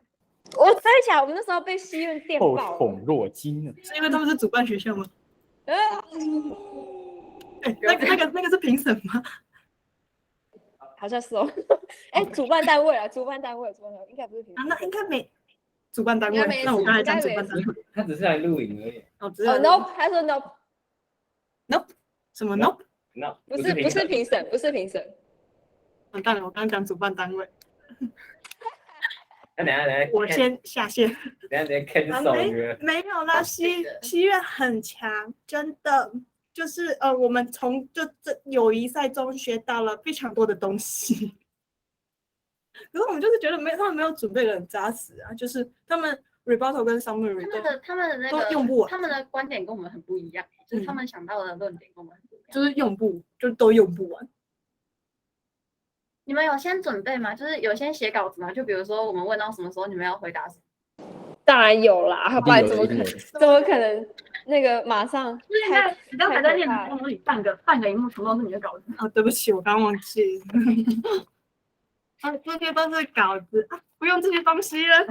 我在想，我们那时候被西苑电爆后宠若惊呢？是因为他们是主办学校吗？那个是评审吗？好像是哦。哎，主办单位应该不是评审。那应该没主办单位。那我刚才讲主办单位，他只是来录影而已。No， 他说 No， 什么 No？ 不是评审，不是评审。完蛋了，我刚刚讲主办单位。那等下我先下线。等下 cancel 没有啦，西苑很强，真的就是我们从这友谊赛中学到了非常多的东西。可是我们就是觉得他们没有准备的很扎实啊，就是他们 rebuttal 跟 summary 他们的那个都用不完，他们的观点跟我们很不一样，就是他们想到的论点跟我们很不一样，就是都用不完。你们有先准备吗？就是有先写稿子吗？就比如说我们问到什么时候，你们要回答什么？当然有啦，不然怎么一定有怎么可能那个马上就是你刚才在练的东西，半个荧幕全都是你的稿子。对不起，我刚忘记了。这些都是稿子啊，不用这些东西了，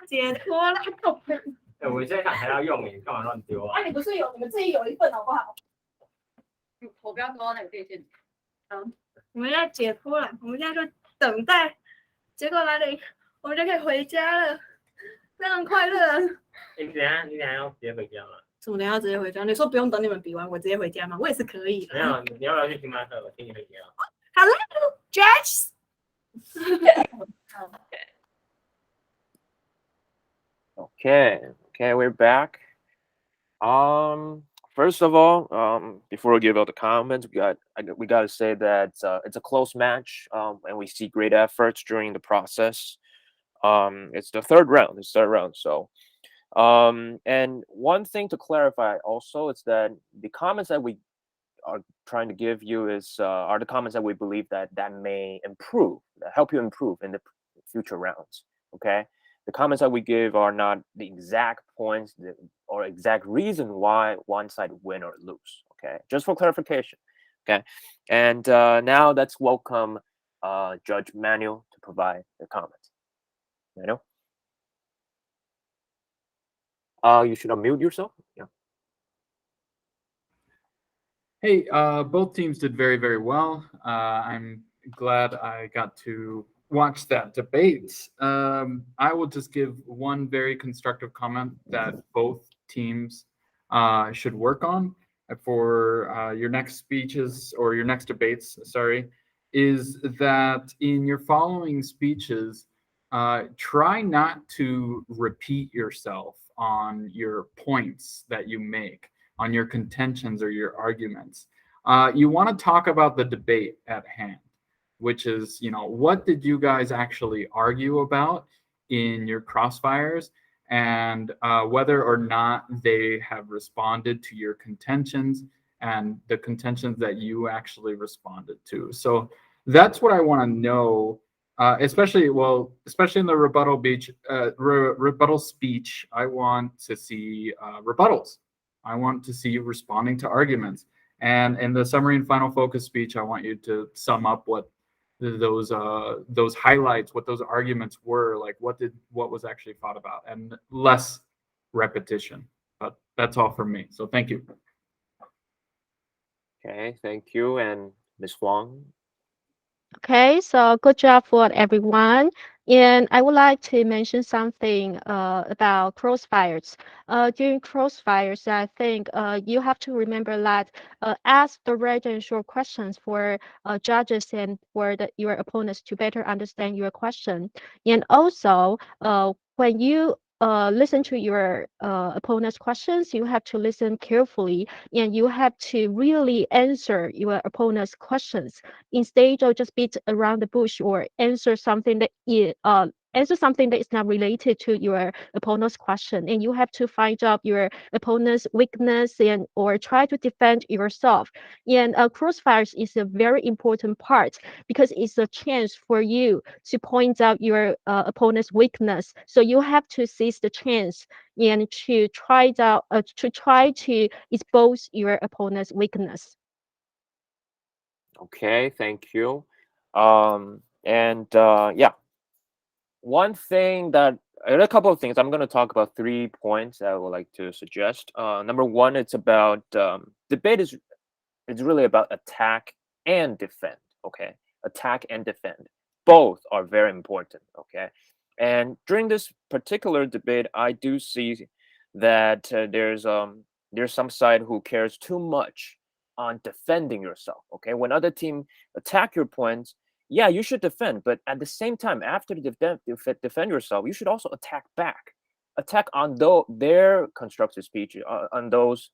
解脱了。我现在想还要用，你干嘛乱丢啊？你们自己有一份好不好？我不要丢到那个电线。我们要解脱了，我们现在就等待结果来临，我们就可以回家了，非常快乐。你等下要直接回家吗？什么？等下直接回家？你说不用等你们比完，我直接回家吗？我也是可以的。没有，你要不要去星巴克？我请你回家。Hello, Judge. Okay, we're back. First of all, before we give out the comments, we got to say that it's a close match, and we see great efforts during the process. It's the third round. So, and one thing to clarify also is that the comments that we are trying to give you are the comments that we believe that may help you improve in the future rounds. Okay. The comments that we give are not the exact points or exact reason why one side win or lose. Okay, just for clarification. Okay, and now let's welcome Judge Manuel to provide the comments. Manuel, you should unmute yourself. Yeah. Hey, both teams did very, very well. I'm glad I got to watch that debate. I will just give one very constructive comment that both teams should work on for your next speeches or your next debates, is that in your following speeches, try not to repeat yourself on your points that you make, on your contentions or your arguments. You want to talk about the debate at hand, which is, what did you guys actually argue about in your crossfires, and whether or not they have responded to your contentions and the contentions that you actually responded to. So that's what I want to know, especially in the rebuttal speech. I want to see rebuttals. I want to see you responding to arguments. And in the summary and final focus speech, I want you to sum up what those highlights, what those arguments were, like what was actually thought about, and less repetition. But that's all from me. So thank you. Okay, thank you. And Ms. Huang. Okay, so good job for everyone. And I would like to mention something about crossfires. During crossfires, I think you have to remember that ask the right and short questions for judges and for your opponents to better understand your question. And also, when you listen to your opponent's questions, you have to listen carefully and you have to really answer your opponent's questions instead of just beat around the bush or answer something that is not related to your opponent's question. And you have to find out your opponent's weakness or try to defend yourself. And crossfires is a very important part because it's a chance for you to point out your opponent's weakness. So you have to seize the chance and to try to expose your opponent's weakness. Okay, thank you. Yeah, a couple of things. I'm going to talk about 3 points that I would like to suggest. Number one, it's about debate is really about attack and defend. Okay, attack and defend, both are very important. Okay, and during this particular debate, I do see that there's some side who cares too much on defending yourself. Okay, when other team attack your points, yeah, you should defend, but at the same time, after you defend yourself, you should also attack back. Attack on their constructive speech, on those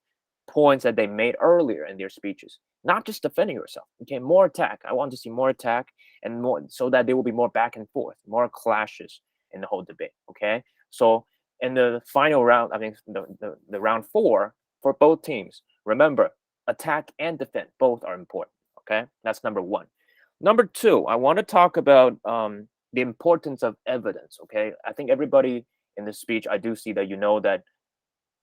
points that they made earlier in their speeches. Not just defending yourself. Okay, more attack. I want to see more attack and more, so that there will be more back and forth, more clashes in the whole debate. Okay, so in the final round, I mean the round 4 for both teams, remember, attack and defend both are important. Okay, that's number 1. Number 2, I want to talk about the importance of evidence. Okay, I think everybody in this speech, I do see that you know that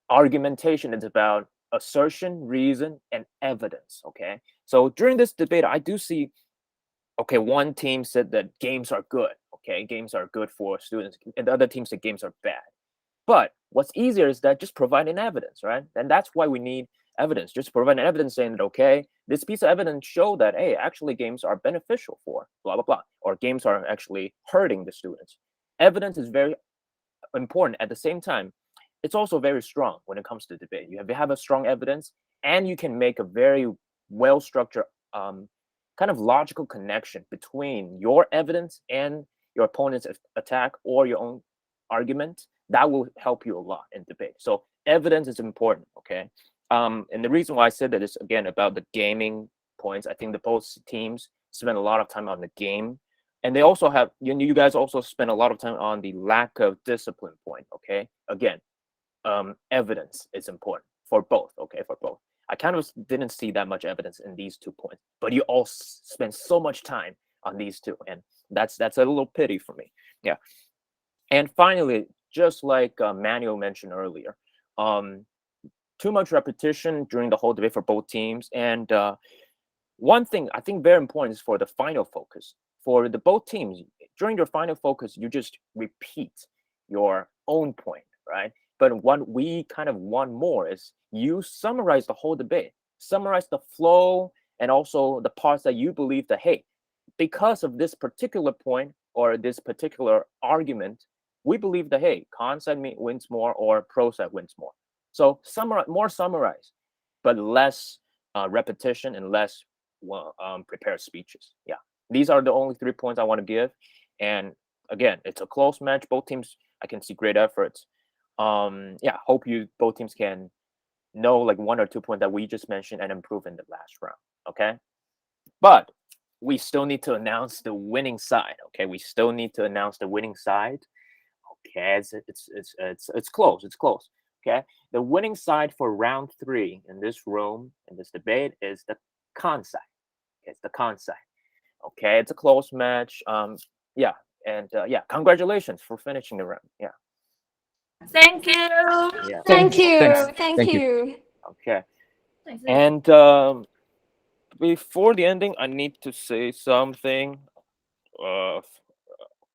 argumentation is about assertion, reason, and evidence. Okay, so during this debate, I do see, okay, one team said that games are good. Okay, games are good for students, and the other team said games are bad. But what's easier is that just providing evidence, right? And that's why we need evidence. Just providing evidence saying that, okay, this piece of evidence show that, hey, actually games are beneficial for blah, blah, blah, or games are actually hurting the students. Evidence is very important. At the same time, it's also very strong when it comes to debate. You have a strong evidence, and you can make a very well-structured kind of logical connection between your evidence and your opponent's attack or your own argument. That will help you a lot in debate. So evidence is important, okay? And the reason why I said that is, again, about the gaming points. I think the both teams spend a lot of time on the game. And they also have, you guys also spend a lot of time on the lack of discipline point, okay? Again, evidence is important for both, okay, for both. I kind of didn't see that much evidence in these 2 points, but you all spend so much time on these 2, and that's a little pity for me. Yeah. And finally, just like Manuel mentioned earlier, too much repetition during the whole debate for both teams. And one thing I think very important is for the final focus. For the both teams, during your final focus, you just repeat your own point, right? But what we kind of want more is you summarize the whole debate, summarize the flow, and also the parts that you believe that, hey, because of this particular point or this particular argument, we believe that, hey, con side wins more or pro side wins more. So summarize, but less repetition and less prepared speeches. Yeah, these are the only 3 points I want to give. And again, it's a close match. Both teams, I can see great efforts. Yeah, hope both teams can know like 1 or 2 points that we just mentioned and improve in the last round. Okay, but we still need to announce the winning side. Okay, we still need to announce the winning side. Okay, it's close. It's close. Okay, the winning side for round 3 in this room, in this debate, is the con side. Okay, it's the con side. Okay, it's a close match. Yeah, and yeah, congratulations for finishing the round. Yeah. Thank you. Yeah. Thank you. Thanks. Thank you. Okay. And before the ending, I need to say something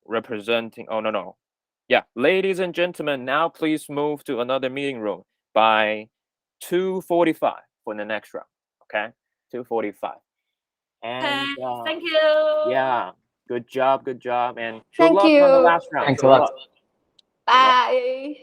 representing. Oh, no. Yeah, ladies and gentlemen, now please move to another meeting room by 2:45 for the next round. Okay, 2:45. And Thank you. yeah, good job, and good Thank luck on the you. last round. Thanks a Good lot. luck. Bye.